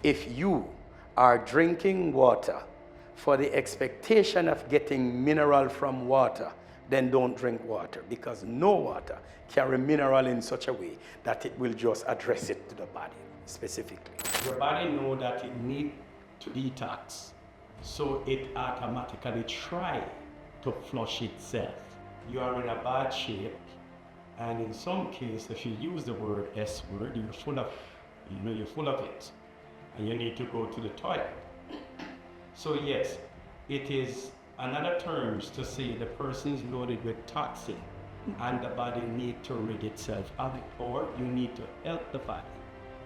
If you are drinking water for the expectation of getting mineral from water, then don't drink water, because no water carry mineral in such a way that it will just address it to the body specifically. Your body know that it needs to detox, so it automatically try to flush itself. You are in a bad shape, and in some cases, if you use the word S word, you're full of it, and you need to go to the toilet. So yes, it is another terms to say the person is loaded with toxin, and the body need to rid itself of it, or you need to help the body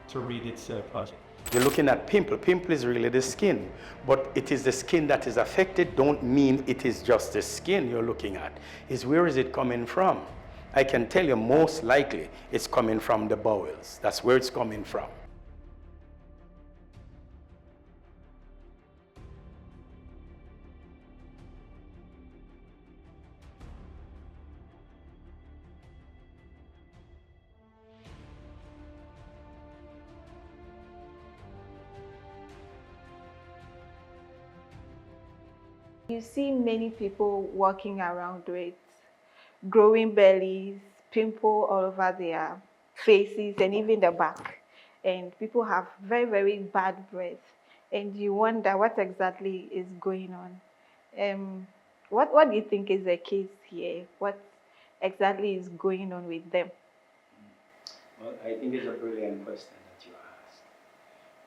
to rid itself of it. You're looking at pimple. Pimple is really the skin, but it is the skin that is affected. Don't mean it is just the skin you're looking at. Is where is it coming from? I can tell you most likely it's coming from the bowels. That's where it's coming from. You see many people walking around with growing bellies, pimple all over their faces and even the back. And people have very, very bad breath. And you wonder what exactly is going on. What do you think is the case here? What exactly is going on with them? Well, I think it's a brilliant question that you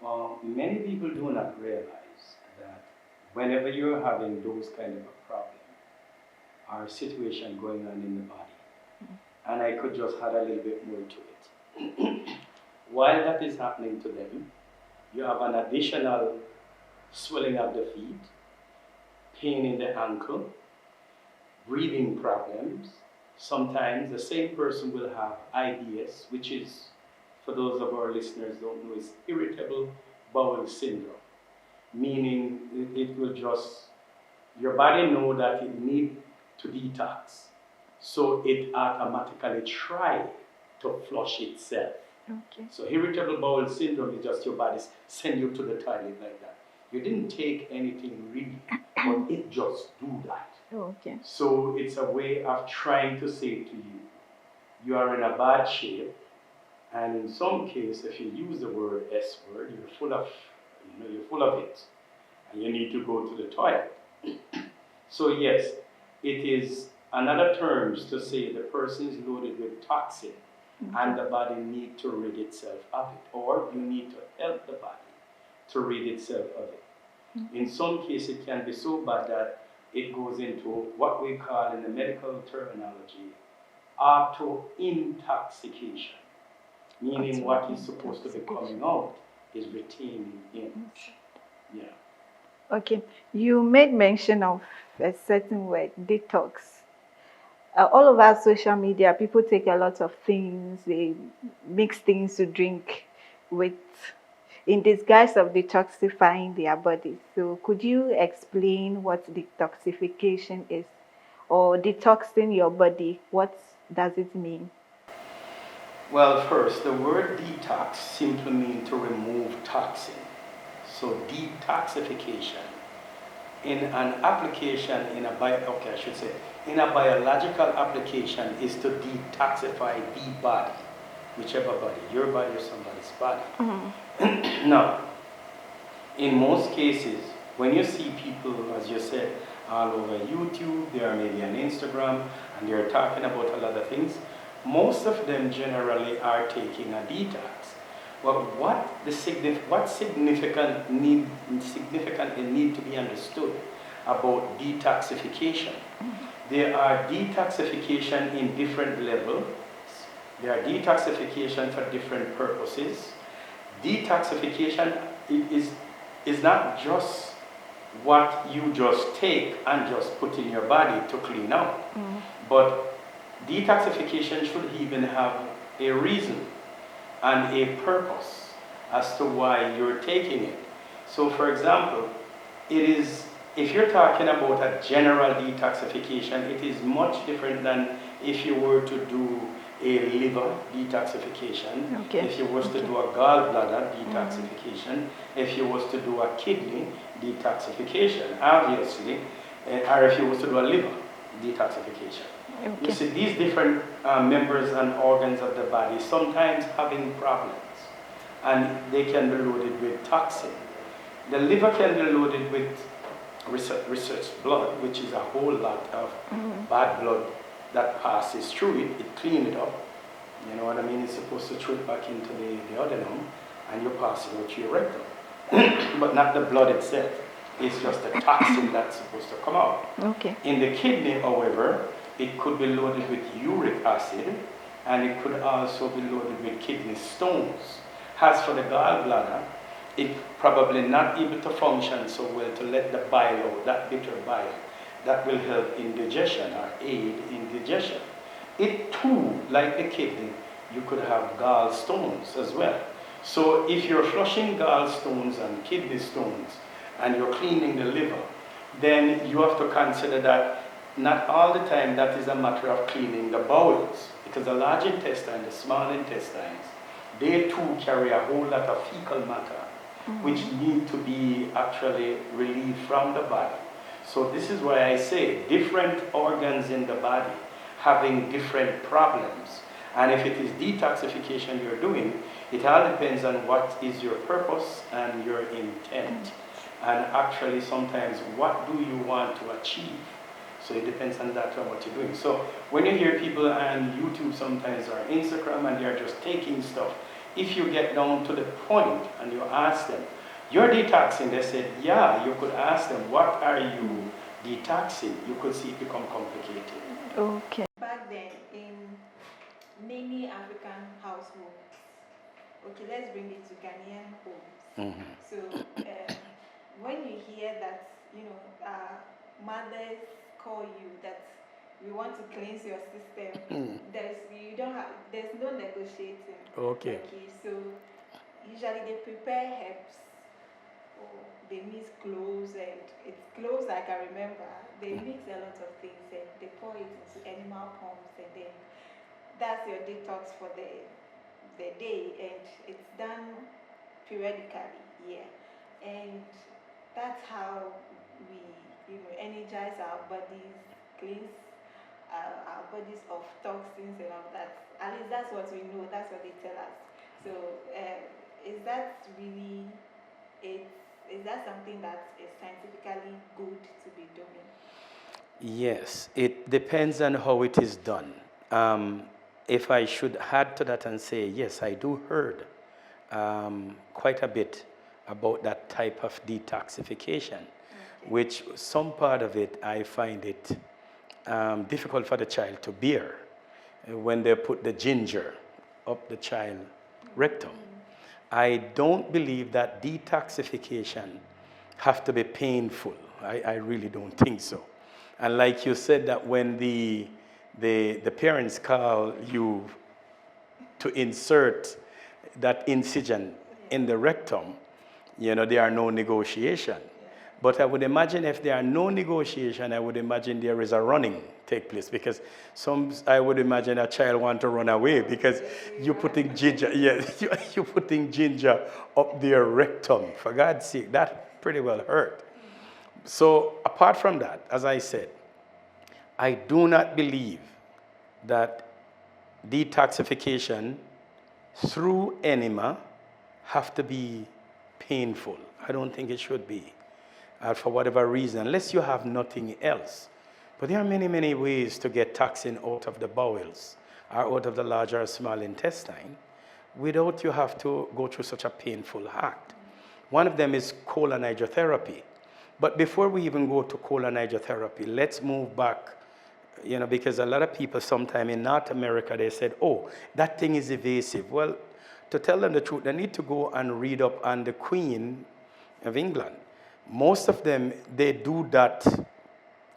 asked. Many people do not realize that whenever you're having those kind of a problem or situation going on in the body, and I could just add a little bit more to it. While that is happening to them, you have an additional swelling of the feet, pain in the ankle, breathing problems. Sometimes the same person will have IBS, which is, for those of our listeners who don't know, is irritable bowel syndrome. Meaning it will just, your body know that it needs to detox, so it automatically try to flush itself. Okay. So irritable bowel syndrome is just your body send you to the toilet like that. You didn't take anything really, but it just do that. Oh, okay. So it's a way of trying to say to you, you are in a bad shape, and in some cases, if you use the word S word, you're full of it, and you need to go to the toilet. So yes, it is another terms to say the person is loaded with toxin, and the body need to rid itself of it, or you need to help the body to rid itself of it. In some cases, it can be so bad that it goes into what we call in the medical terminology auto-intoxication, meaning what is supposed to be coming out is retaining in. Yeah. Okay, you made mention of a certain word, detox. All over social media, people take a lot of things, they mix things to drink with, in disguise of detoxifying their bodies. So could you explain what detoxification is, or detoxing your body? What does it mean? Well, first, the word detox simply means to remove toxin. So detoxification. In an application, in a biological application is to detoxify the body, whichever body, your body or somebody's body. Now, in most cases, when you see people, as you said, all over YouTube, they are maybe on Instagram, and they're talking about a lot of things, most of them generally are taking a detox. But what significantly need to be understood about detoxification? There are detoxification in different levels. There are detoxification for different purposes. Detoxification is not just what you just take and just put in your body to clean out. But detoxification should even have a reason and a purpose as to why you're taking it. So for example, if you're talking about a general detoxification, it is much different than if you were to do a liver detoxification, Okay. if you was to do a gallbladder detoxification, if you was to do a kidney detoxification, obviously, or if you was to do a liver detoxification. Okay. You see, these different members and organs of the body sometimes having problems, and they can be loaded with toxin. The liver can be loaded with research blood, which is a whole lot of bad blood that passes through it. It cleans it up. You know what I mean? It's supposed to throw it back into the duodenum, and you pass it out through your rectum. But not the blood itself. It's just the toxin that's supposed to come out. Okay. In the kidney, however, it could be loaded with uric acid, and it could also be loaded with kidney stones. As for the gallbladder, it probably not able to function so well to let the bile out, that bitter bile, that will help in digestion or aid in digestion. It too, like the kidney, you could have gallstones as well. So if you're flushing gallstones and kidney stones and you're cleaning the liver, then you have to consider that not all the time that is a matter of cleaning the bowels, because the large intestine, the small intestines, they too carry a whole lot of fecal matter which need to be actually relieved from the body. So this is why I say different organs in the body having different problems. And if it is detoxification you're doing, it all depends on what is your purpose and your intent. And actually sometimes what do you want to achieve? So it depends on that and what you're doing. So when you hear people on YouTube sometimes or Instagram and they're just taking stuff, if you get down to the point and you ask them, you're detoxing, they said, yeah, you could ask them, what are you detoxing? You could see it become complicated. Okay. Back then, in many African households, okay, let's bring it to Ghanaian homes. So when you hear that, mothers call you that we want to cleanse your system, there's no negotiating. Okay. So usually they prepare herbs, or they mix cloves, and it's cloves I can remember. They mix a lot of things and they pour it into animal pumps, and then that's your detox for the day, and it's done periodically, and that's how we energize our bodies, cleanse our bodies of toxins and all that. At least that's what we know, that's what they tell us. So is that really it? Is that something that is scientifically good to be doing? Yes, it depends on how it is done. If I should add to that and say, yes, I do heard quite a bit about that type of detoxification, which some part of it, I find it difficult for the child to bear when they put the ginger up the child rectum. I don't believe that detoxification have to be painful. I really don't think so. And like you said, that when the parents call you to insert that incision in the rectum, there are no negotiation. But I would imagine if there are no negotiation, I would imagine there is a running take place, because I would imagine a child want to run away because you're putting ginger, you're putting ginger up their rectum. For God's sake, that pretty well hurt. So apart from that, as I said, I do not believe that detoxification through enema have to be painful. I don't think it should be. For whatever reason, unless you have nothing else. But there are many, many ways to get toxin out of the bowels or out of the large or small intestine without you have to go through such a painful act. One of them is colon hydrotherapy. But before we even go to colon hydrotherapy, let's move back, because a lot of people sometime in North America, they said, oh, that thing is evasive. Well, to tell them the truth, they need to go and read up on the Queen of England. Most of them, they do that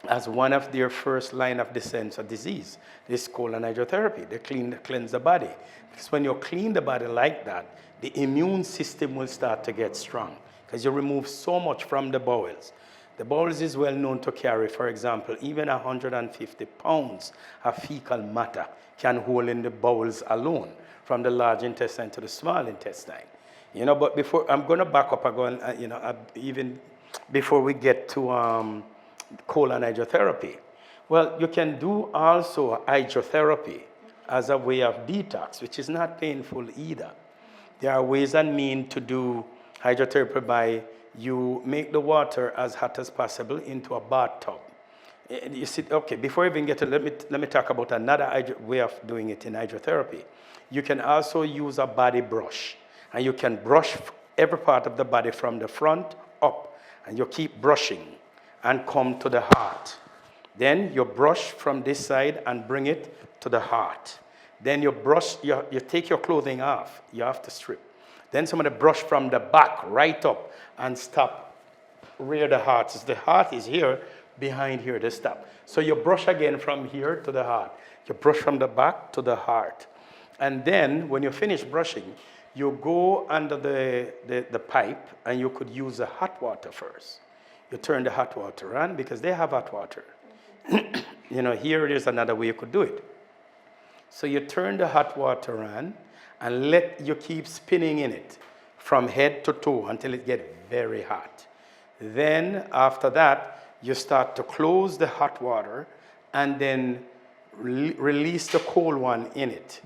as one of their first line of defense of disease. This colon hydrotherapy. They cleanse the body. Because when you clean the body like that, the immune system will start to get strong, because you remove so much from the bowels. The bowels is well known to carry, for example, even 150 pounds of fecal matter can hold in the bowels alone, from the large intestine to the small intestine. But before, I'm going to back up again, even before we get to colon hydrotherapy. Well, you can do also hydrotherapy as a way of detox, which is not painful either. There are ways and means to do hydrotherapy by you make the water as hot as possible into a bathtub. You see, okay, before I even get to let me talk about another way of doing it in hydrotherapy. You can also use a body brush, and you can brush every part of the body from the front up, and you keep brushing and come to the heart. Then you brush from this side and bring it to the heart. Then you brush, you take your clothing off. You have to strip. Then somebody brush from the back right up and stop where the heart is. The heart is here, behind here, they stop. So you brush again from here to the heart. You brush from the back to the heart. And then when you finish brushing, you go under the pipe, and you could use the hot water first. You turn the hot water on because they have hot water. Here it is another way you could do it. So you turn the hot water on and you keep spinning in it from head to toe until it gets very hot. Then after that, you start to close the hot water and then release the cold one in it.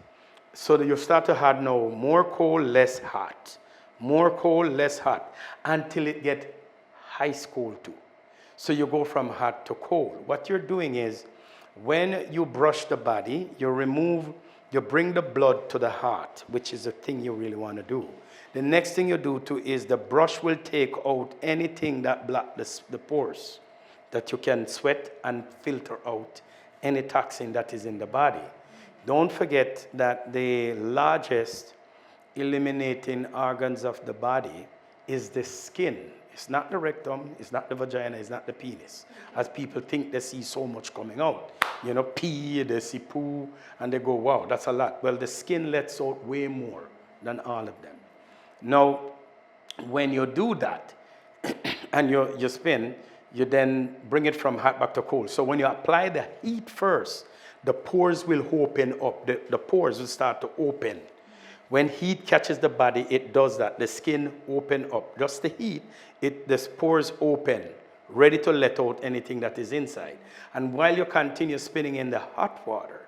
So that you start to add now more cold, less hot. More cold, less hot, until it gets ice cold too. So you go from hot to cold. What you're doing is, when you brush the body, you bring the blood to the heart, which is the thing you really want to do. The next thing you do too is the brush will take out anything that blocks the pores, that you can sweat and filter out any toxin that is in the body. Don't forget that the largest eliminating organs of the body is the skin. It's not the rectum, it's not the vagina, it's not the penis. As people think they see so much coming out. Pee, they see poo, and they go, wow, that's a lot. Well, the skin lets out way more than all of them. Now, when you do that, and you spin, you then bring it from hot back to cold. So when you apply the heat first, the pores will open up. The pores will start to open. When heat catches the body, it does that. The skin open up. Just the heat, the pores open, ready to let out anything that is inside. And while you continue spinning in the hot water,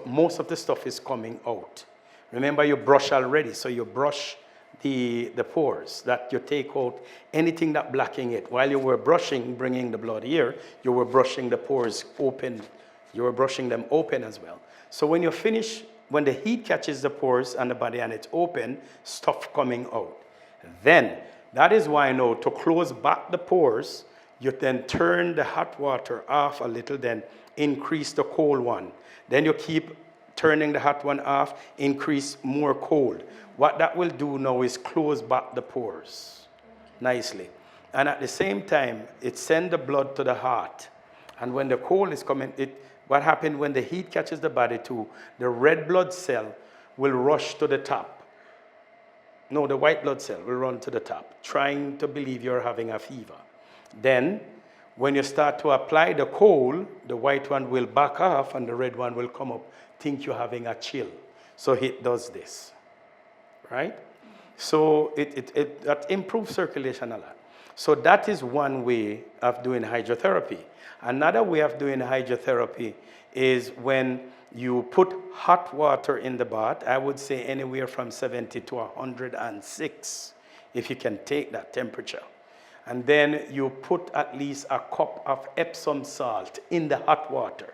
most of the stuff is coming out. Remember, you brush already, so you brush the pores, that you take out anything that blocking it. While you were brushing, bringing the blood here, you were brushing the pores open. You were brushing them open as well. So when you finish, when the heat catches the pores and the body and it's open, stuff coming out. Then, that is why now, to close back the pores, you then turn the hot water off a little, then increase the cold one. Then you keep turning the hot one off, increase more cold. What that will do now is close back the pores nicely. And at the same time, it sends the blood to the heart. And when the cold is coming, what happens when the heat catches the body too, the red blood cell will rush to the top. No, the white blood cell will run to the top, trying to believe you're having a fever. Then, when you start to apply the cold, the white one will back off and the red one will come up, think you're having a chill. So it does this, right? So that improves circulation a lot. So that is one way of doing hydrotherapy. Another way of doing hydrotherapy is when you put hot water in the bath. I would say anywhere from 70 to 106, if you can take that temperature. And then you put at least a cup of Epsom salt in the hot water.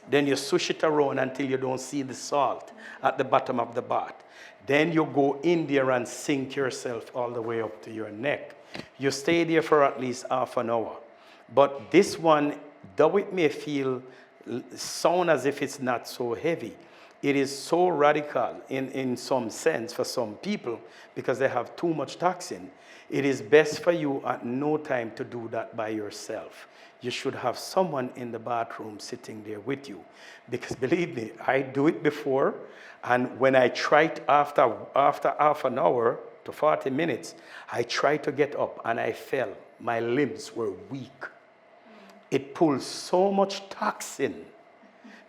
Then you swish it around until you don't see the salt at the bottom of the bath. Then you go in there and sink yourself all the way up to your neck. You stay there for at least half an hour. But this one, though it may sound as if it's not so heavy, it is so radical in some sense for some people because they have too much toxin. It is best for you at no time to do that by yourself. You should have someone in the bathroom sitting there with you. Because believe me, I do it before, and when I try it after half an hour, to 40 minutes, I tried to get up and I fell. My limbs were weak. It pulls so much toxin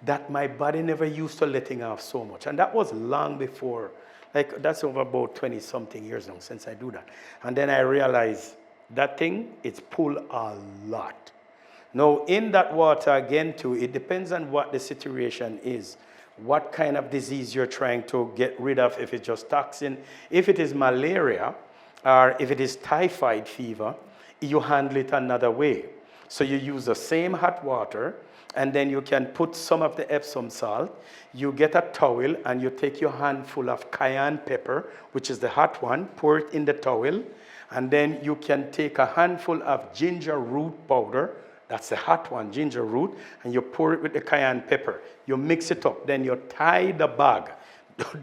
that my body never used to letting off so much. And that was long before, like that's over about 20 something years now since I do that. And then I realized that thing, it's pull a lot. Now in that water again too, it depends on what the situation is, what kind of disease you're trying to get rid of, if it's just toxin. If it is malaria, or if it is typhoid fever, you handle it another way. So you use the same hot water, and then you can put some of the Epsom salt. You get a towel, and you take your handful of cayenne pepper, which is the hot one, pour it in the towel, and then you can take a handful of ginger root powder, that's the hot one, ginger root, and you pour it with the cayenne pepper. You mix it up, then you tie the bag.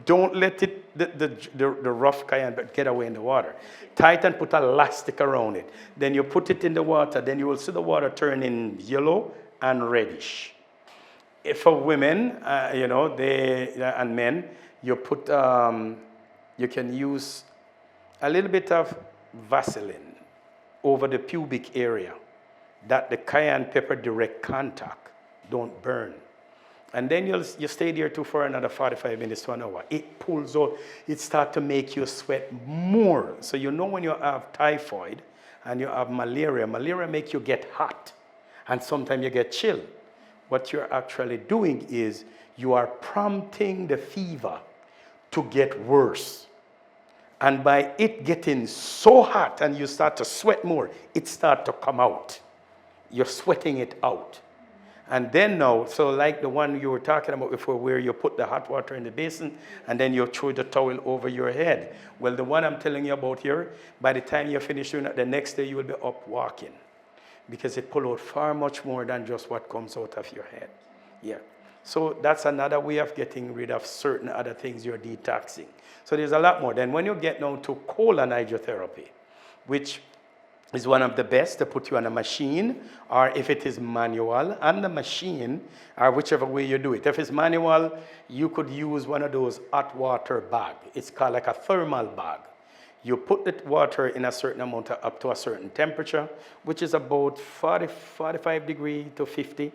Don't let it, the rough cayenne get away in the water. Tie it and put elastic around it. Then you put it in the water, then you will see the water turning yellow and reddish. If for women, and men, you put, you can use a little bit of Vaseline over the pubic area, that the cayenne pepper direct contact don't burn. And then you stay there too for another 45 minutes to an hour. It pulls out, it starts to make you sweat more. So you know when you have typhoid and you have malaria make you get hot. And sometimes you get chill. What you're actually doing is you are prompting the fever to get worse. And by it getting so hot and you start to sweat more, it starts to come out. You're sweating it out. And then now, so like the one you were talking about before, where you put the hot water in the basin and then you throw the towel over your head. Well, the one I'm telling you about here, by the time you finish doing it, the next day you will be up walking, because it pulls out far much more than just what comes out of your head. Yeah. So that's another way of getting rid of certain other things you're detoxing. So there's a lot more. Then when you get now to colon hydrotherapy, which is one of the best, to put you on a machine, or if it is manual, on the machine, or whichever way you do it. If it's manual, you could use one of those hot water bag. It's called like a thermal bag. You put the water in a certain amount, up to a certain temperature, which is about 45 degrees to 50.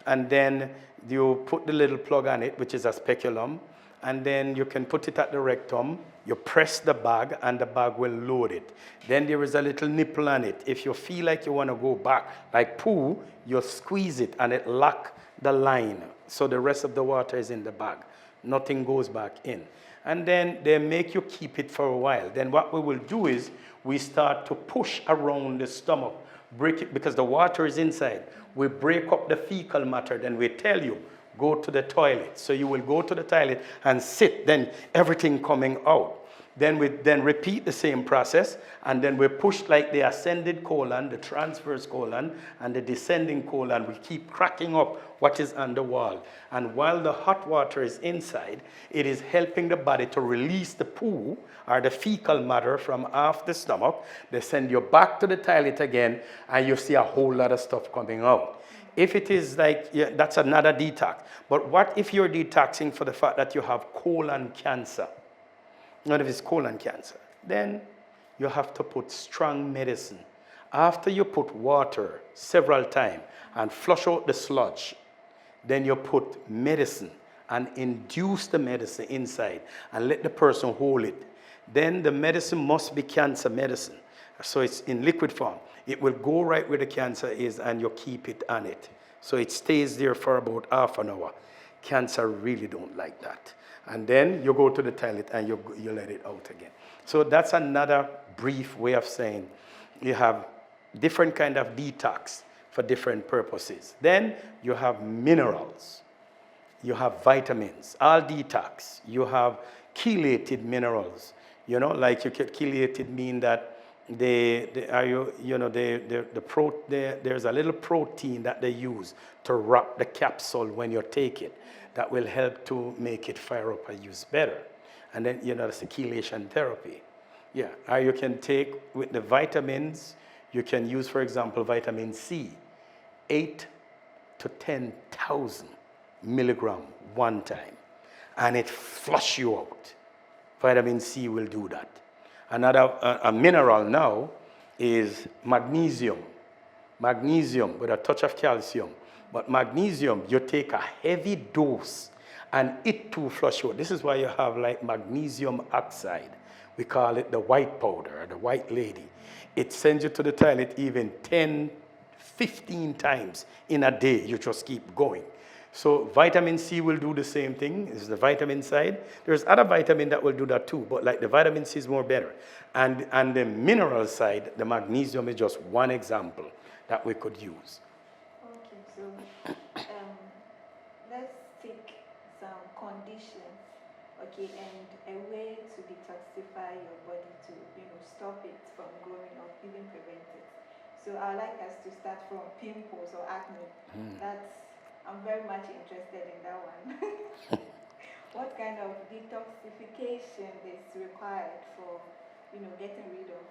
And then you put the little plug on it, which is a speculum. And then you can put it at the rectum. You press the bag, and the bag will load it. Then there is a little nipple on it. If you feel like you want to go back, like poo, you squeeze it, and it lock the line. So the rest of the water is in the bag. Nothing goes back in. And then they make you keep it for a while. Then what we will do is we start to push around the stomach, break it, because the water is inside. We break up the fecal matter, then we tell you, go to the toilet. So you will go to the toilet and sit, then everything coming out. Then we then repeat the same process, and then we push like the ascended colon, the transverse colon, and the descending colon. We keep cracking up what is on the wall. And while the hot water is inside, it is helping the body to release the poo or the fecal matter from off the stomach. They send you back to the toilet again, and you see a whole lot of stuff coming out. If it is like, yeah, that's another detox. But what if you're detoxing for the fact that you have colon cancer? Not if it's colon cancer. Then you have to put strong medicine. After you put water several times and flush out the sludge, then you put medicine and induce the medicine inside and let the person hold it. Then the medicine must be cancer medicine. So it's in liquid form. It will go right where the cancer is, and you keep it on it. So it stays there for about half an hour. Cancer really don't like that. And then you go to the toilet and you let it out again. So that's another brief way of saying you have different kind of detox for different purposes. Then you have minerals. You have vitamins, all detox. You have chelated minerals. You know, like you get chelated mean that there's a little protein that they use to wrap the capsule when you take it that will help to make it fire up and use better. And then, that's the chelation therapy. Yeah, or you can take with the vitamins, you can use, for example, vitamin C, 8 to 10,000 milligram one time, and it flush you out. Vitamin C will do that. Another a mineral now is magnesium. Magnesium with a touch of calcium. But magnesium, you take a heavy dose and it too flush out. This is why you have like magnesium oxide. We call it the white powder, or the white lady. It sends you to the toilet even 10, 15 times in a day. You just keep going. So vitamin C will do the same thing. Is the vitamin side. There's other vitamin that will do that too, but like the vitamin C is more better. And the mineral side, the magnesium is just one example that we could use. Okay, so let's take some conditions, okay, and a way to detoxify your body to, stop it from growing or even prevent it. So I'd like us to start from pimples or acne. I'm very much interested in that one. What kind of detoxification is required for, getting rid of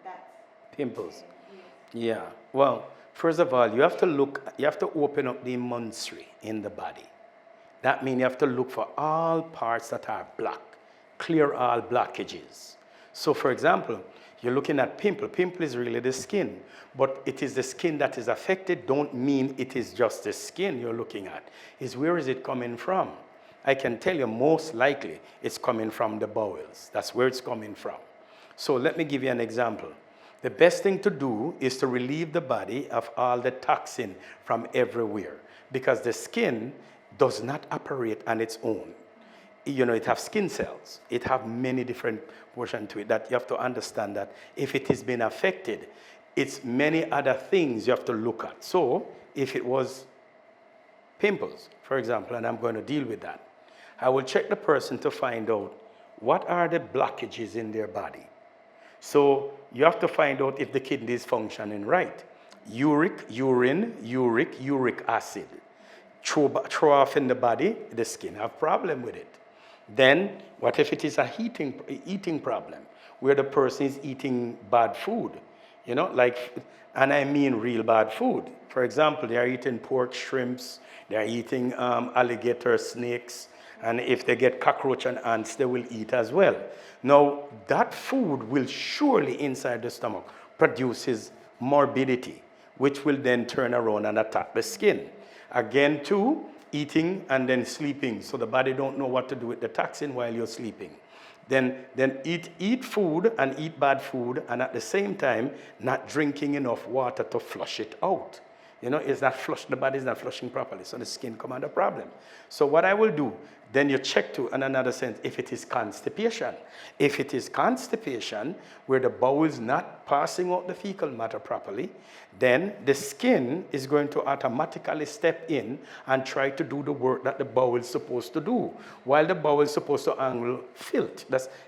that? Pimples. Yes. Yeah. Well, first of all, you have to open up the monthly in the body. That means you have to look for all parts that are black, clear all blockages. So for example, you're looking at pimple. Pimple is really the skin, but it is the skin that is affected. Don't mean it is just the skin you're looking at. It's where is it coming from? I can tell you most likely it's coming from the bowels. That's where it's coming from. So let me give you an example. The best thing to do is to relieve the body of all the toxin from everywhere, because the skin does not operate on its own. It has skin cells. It has many different portions to it that you have to understand that if it has been affected, it's many other things you have to look at. So if it was pimples, for example, and I'm going to deal with that, I will check the person to find out what are the blockages in their body. So you have to find out if the kidney is functioning right. Uric, urine, uric acid. Throw off in the body, the skin have problem with it. Then, what if it is a eating problem, where the person is eating bad food? And I mean real bad food. For example, they are eating pork, shrimps, they are eating alligator, snakes, and if they get cockroach and ants, they will eat as well. Now, that food will surely inside the stomach produces morbidity, which will then turn around and attack the skin. Again, too, eating and then sleeping, so the body don't know what to do with the toxin while you're sleeping. Then eat food and eat bad food, and at the same time, not drinking enough water to flush it out. It's not flushed, the body is not flushing properly, so the skin come under problem. So what I will do, then you check to, in another sense, if it is constipation. If it is constipation, where the bowel is not passing out the fecal matter properly, then the skin is going to automatically step in and try to do the work that the bowel is supposed to do. While the bowel is supposed to handle filth.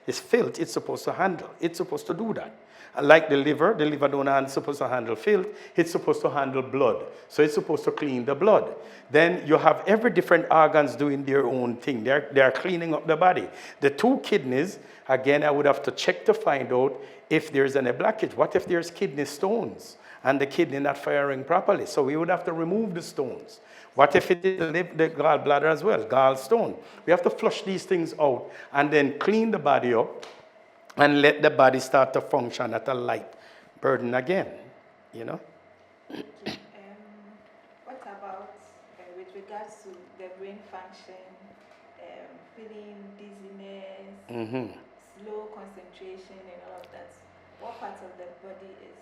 It's filth it's supposed to handle. It's supposed to do that. Like the liver don't supposed to handle filth, it's supposed to handle blood. So it's supposed to clean the blood. Then you have every different organs doing their own thing. They are cleaning up the body. The two kidneys, again, I would have to check to find out if there's any blockage. What if there's kidney stones and the kidney not firing properly? So we would have to remove the stones. What if it is the gallbladder as well, gallstone? We have to flush these things out and then clean the body up and let the body start to function at a light burden again, Okay. What about with regards to the brain function, feeling dizziness, slow concentration, and all of that? What part of the body is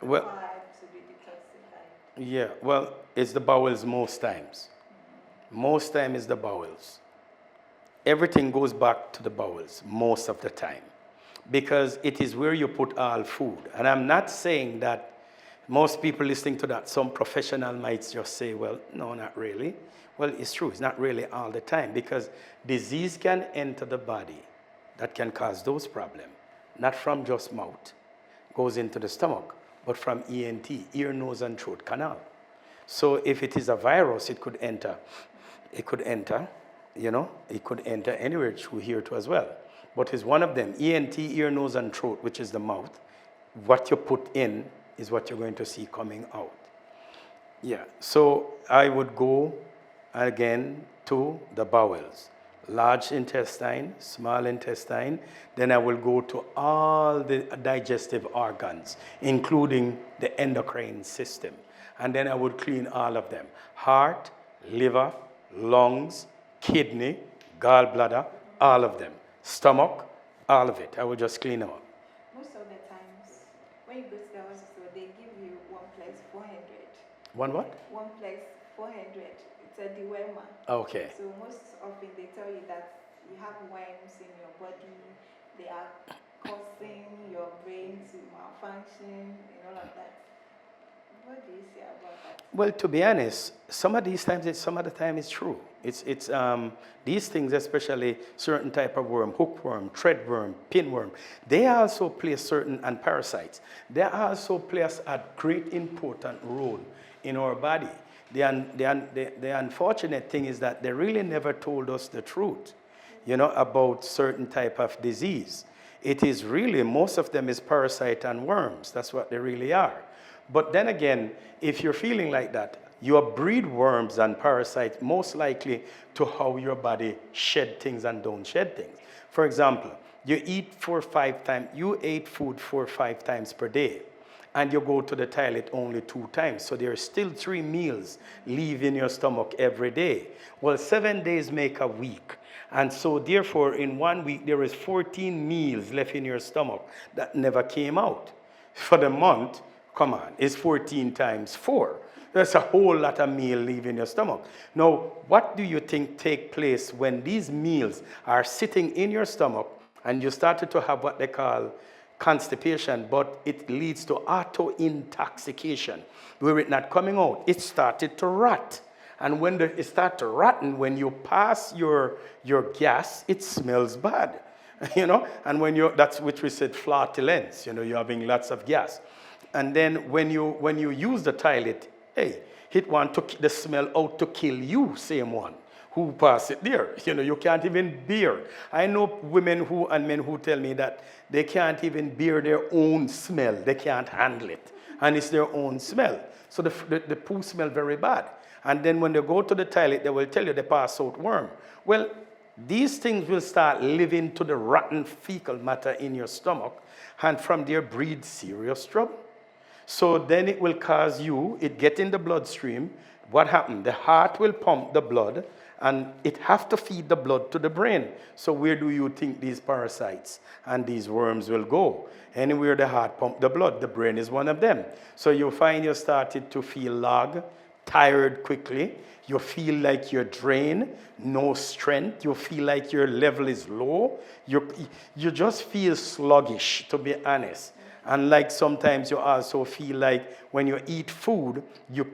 required to be detoxified? Yeah, well, it's the bowels most times. Most time is the bowels. Everything goes back to the bowels most of the time, because it is where you put all food. And I'm not saying that most people listening to that, some professional might just say, well, no, not really. Well, it's true. It's not really all the time, because disease can enter the body that can cause those problems. Not from just mouth, goes into the stomach, but from ENT, ear, nose, and throat canal. So if it is a virus, it could enter, it could enter anywhere through here too as well. But it's one of them, ENT, ear, nose, and throat, which is the mouth. What you put in is what you're going to see coming out. Yeah, so I would go again to the bowels. large intestine, small intestine. Then I will go to all the digestive organs, including the endocrine system. And then I would clean all of them. Heart, liver, lungs, kidney, gallbladder, all of them. Stomach, all of it. I would just clean them up. Most of the times, when you go to the hospital, they give you one place 400. One what? One place 400. It's a dewormer. Okay. So most often they tell you that you have worms in your body. They are causing your brain to malfunction and all of that. What do you say about that? Well, to be honest, some of the time it's true. It's these things, especially certain type of worm, hookworm, threadworm, pinworm, they also play certain, and parasites, they also play a great important role in our body. The unfortunate thing is that they really never told us the truth, about certain type of disease. It is really, most of them is parasite and worms. That's what they really are. But then again, if you're feeling like that, you breed worms and parasites most likely to how your body shed things and don't shed things. For example, you eat 4 or 5 times, you ate food 4 or 5 times per day, and you go to the toilet only 2 times. So there are still 3 meals leaving your stomach every day. Well, 7 days make a week. And so therefore, in 1 week, there is 14 meals left in your stomach that never came out. For the month, come on, it's 14 times 4. That's a whole lot of meal leaving your stomach. Now, what do you think take place when these meals are sitting in your stomach and you started to have what they call constipation, but it leads to auto-intoxication, where it's not coming out? It started to rot. And when it starts to rotten, when you pass your gas, it smells bad. And when that's which we said flatulence, you're having lots of gas. And then when you use the toilet, it want to the smell out to kill you, same one who pass it there. You can't even bear. I know women and men who tell me that they can't even bear their own smell. They can't handle it. And it's their own smell. So the poo smell very bad. And then when they go to the toilet, they will tell you they pass out worm. Well, these things will start living to the rotten fecal matter in your stomach, and from there breed serious trouble. So then it will cause it get in the bloodstream. What happened? The heart will pump the blood, and it have to feed the blood to the brain. So where do you think these parasites and these worms will go? Anywhere the heart pump the blood, the brain is one of them. So you find you started to feel log, tired quickly. You feel like you're drained, no strength. You feel like your level is low. You just feel sluggish, to be honest. And like sometimes you also feel like when you eat food,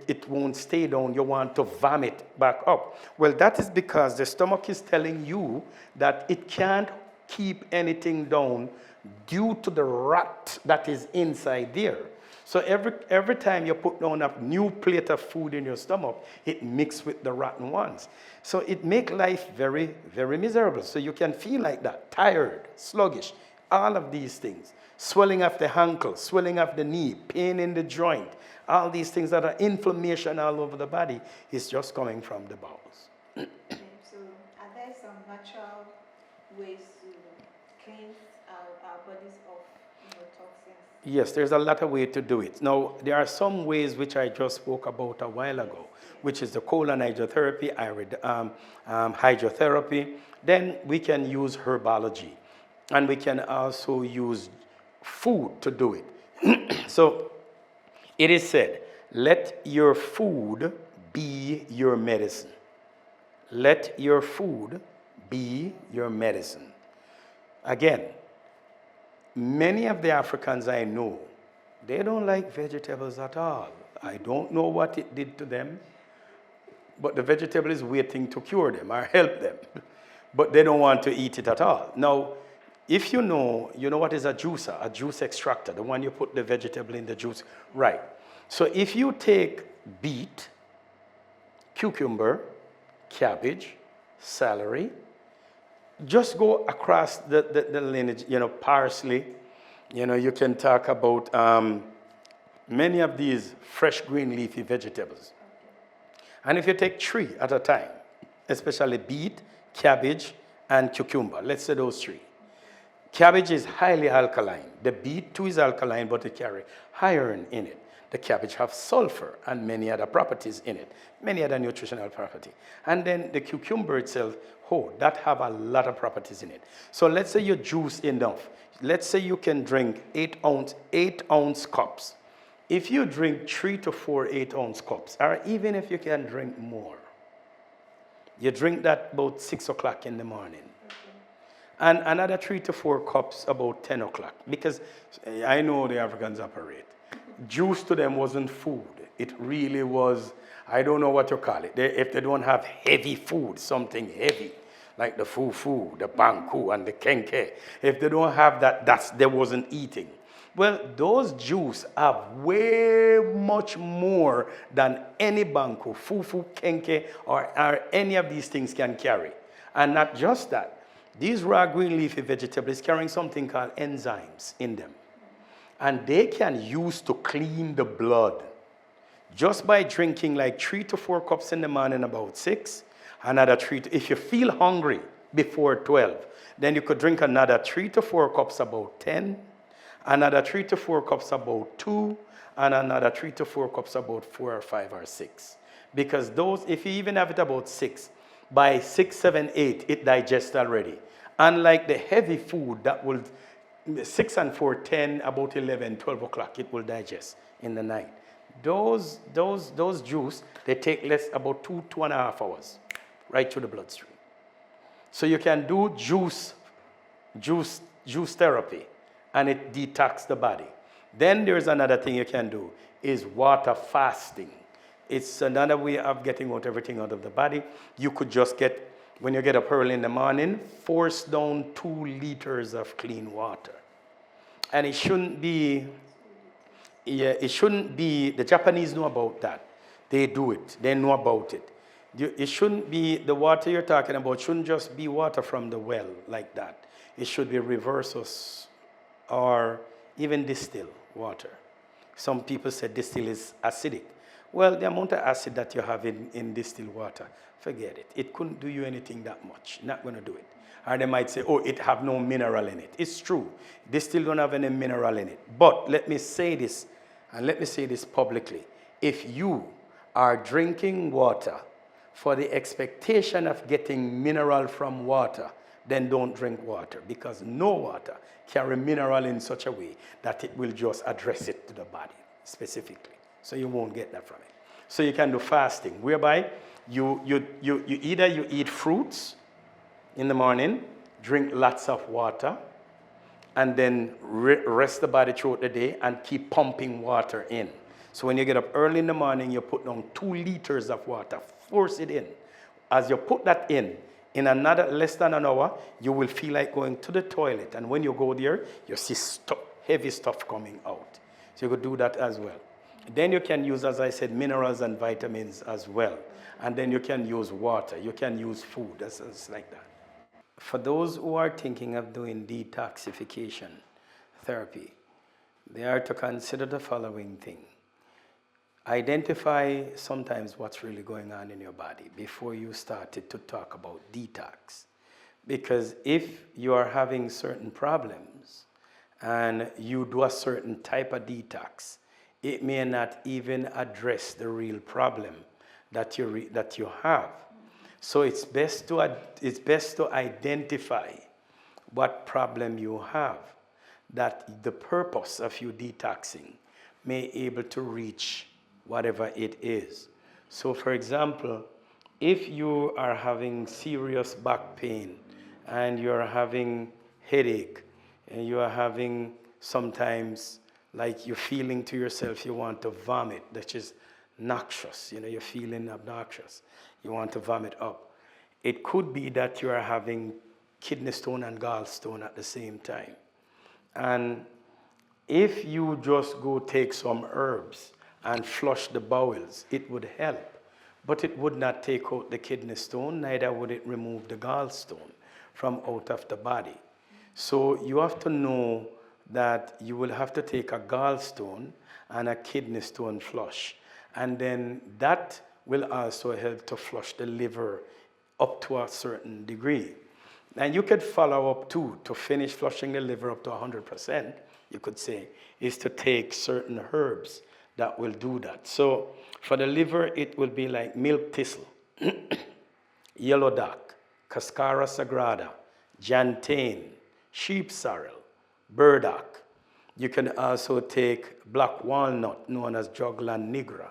it won't stay down. You want to vomit back up. Well, that is because the stomach is telling you that it can't keep anything down due to the rot that is inside there. So every time you put down a new plate of food in your stomach, it mixes with the rotten ones. So it makes life very, very miserable. So you can feel like that, tired, sluggish, all of these things. Swelling of the ankle, swelling of the knee, pain in the joint, all these things that are inflammation all over the body is just coming from the bowels. So are there some natural ways to cleanse our bodies of toxins? Yes, there's a lot of ways to do it. Now, there are some ways which I just spoke about a while ago, which is the colon hydrotherapy, hydrotherapy. Then we can use herbology, and we can also use food to do it. So it is said, let your food be your medicine. Let your food be your medicine. Again, many of the Africans I know, they don't like vegetables at all. I don't know what it did to them, but the vegetable is waiting to cure them or help them. But they don't want to eat it at all. Now, if you know what is a juicer, a juice extractor, the one you put the vegetable in the juice, right. So if you take beet, cucumber, cabbage, celery, just go across the lineage, parsley, you can talk about many of these fresh green leafy vegetables. And if you take 3 at a time, especially beet, cabbage, and cucumber. Let's say those three. Cabbage is highly alkaline. The beet too is alkaline, but it carries iron in it. The cabbage have sulfur and many other properties in it, many other nutritional properties. And then the cucumber itself, that have a lot of properties in it. So let's say you juice enough. Let's say you can drink 8-ounce cups. If you drink 3 to 4 8-ounce cups, or even if you can drink more, you drink that about 6 o'clock in the morning. And another 3 to 4 cups about 10 o'clock. Because I know the Africans operate. Juice to them wasn't food. It really was, I don't know what you call it. If they don't have heavy food, something heavy, like the fufu, the banku, and the kenke, if they don't have that, they wasn't eating. Well, those juice have way much more than any banku, fufu, kenke, or any of these things can carry. And not just that. These raw green leafy vegetables carrying something called enzymes in them. And they can use to clean the blood. Just by drinking like 3 to 4 cups in the morning, about 6, another 3 to, if you feel hungry before 12, then you could drink another 3 to 4 cups about 10, another 3 to 4 cups about 2, and another 3 to 4 cups about 4 or 5 or 6. Because those, if you even have it about 6, by 6, 7, 8, it digests already. Unlike the heavy food that will, 6 and 4, 10, about 11, 12 o'clock, it will digest in the night. Those juice, they take less, about 2.5 hours, right through the bloodstream. So you can do juice therapy, and it detox the body. Then there's another thing you can do, is water fasting. It's another way of getting out everything out of the body. You could just get, when you get up early in the morning, force down 2 liters of clean water. And it shouldn't be, the Japanese know about that. They do it. They know about it. It shouldn't be, the water you're talking about shouldn't just be water from the well like that. It should be reverse or even distilled water. Some people say distill is acidic. Well, the amount of acid that you have in distilled water, forget it. It couldn't do you anything that much. Not going to do it. Or they might say, oh, it have no mineral in it. It's true. Distill don't have any mineral in it. But let me say this, and let me say this publicly. If you are drinking water for the expectation of getting mineral from water, then don't drink water, because no water carry mineral in such a way that it will just address it to the body specifically. So you won't get that from it. So you can do fasting, whereby you either you eat fruits in the morning, drink lots of water, and then rest the body throughout the day and keep pumping water in. So when you get up early in the morning, you put down 2 liters of water, force it in. As you put that in another less than an hour, you will feel like going to the toilet. And when you go there, you see heavy stuff coming out. So you could do that as well. Then you can use, as I said, minerals and vitamins as well. And then you can use water. You can use food. It's like that. For those who are thinking of doing detoxification therapy, they are to consider the following thing. Identify sometimes what's really going on in your body before you started to talk about detox. Because if you are having certain problems and you do a certain type of detox, it may not even address the real problem that you have. So it's best to identify what problem you have, that the purpose of you detoxing may able to reach whatever it is. So for example, if you are having serious back pain and you're having headache and you are having sometimes like you're feeling to yourself you want to vomit, that is noxious, you're feeling obnoxious, you want to vomit up. It could be that you are having kidney stone and gallstone at the same time. And if you just go take some herbs and flush the bowels, it would help. But it would not take out the kidney stone, neither would it remove the gallstone from out of the body. So you have to know that you will have to take a gallstone and a kidney stone flush. And then that will also help to flush the liver up to a certain degree. And you could follow up too, to finish flushing the liver up to 100%, you could say, is to take certain herbs that will do that. So for the liver, it will be like milk thistle, yellow dock, cascara sagrada, jantain, sheep sorrel, burdock. You can also take black walnut, known as Juglans nigra.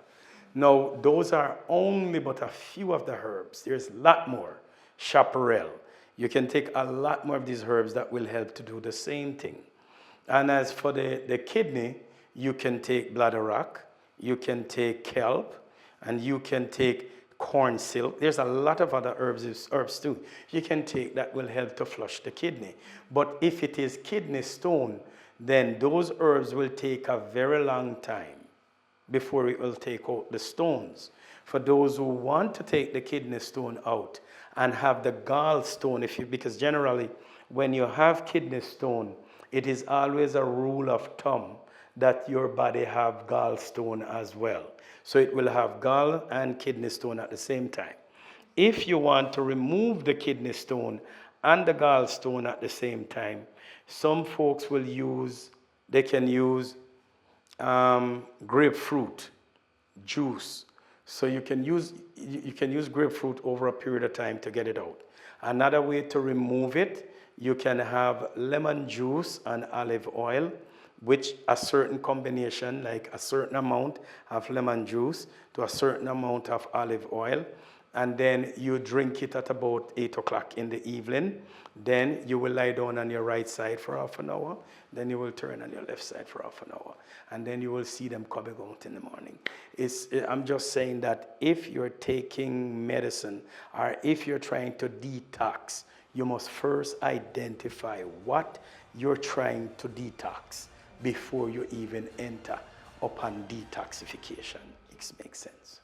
Now, those are only but a few of the herbs. There's a lot more. Chaparral. You can take a lot more of these herbs that will help to do the same thing. And as for the kidney, you can take bladderwrack, you can take kelp, and you can take corn silk. There's a lot of other herbs too. You can take that will help to flush the kidney. But if it is kidney stone, then those herbs will take a very long time before it will take out the stones. For those who want to take the kidney stone out and have the gallstone, because generally when you have kidney stone, it is always a rule of thumb that your body have gallstone as well. So it will have gall and kidney stone at the same time. If you want to remove the kidney stone and the gallstone at the same time, some folks will use, they can use grapefruit juice. So you can use grapefruit over a period of time to get it out. Another way to remove it, you can have lemon juice and olive oil, which a certain combination, like a certain amount of lemon juice to a certain amount of olive oil, and then you drink it at about 8 o'clock in the evening. Then you will lie down on your right side for half an hour. Then you will turn on your left side for half an hour. And then you will see them coming out in the morning. I'm just saying that if you're taking medicine or if you're trying to detox, you must first identify what you're trying to detox before you even enter upon detoxification. It makes sense.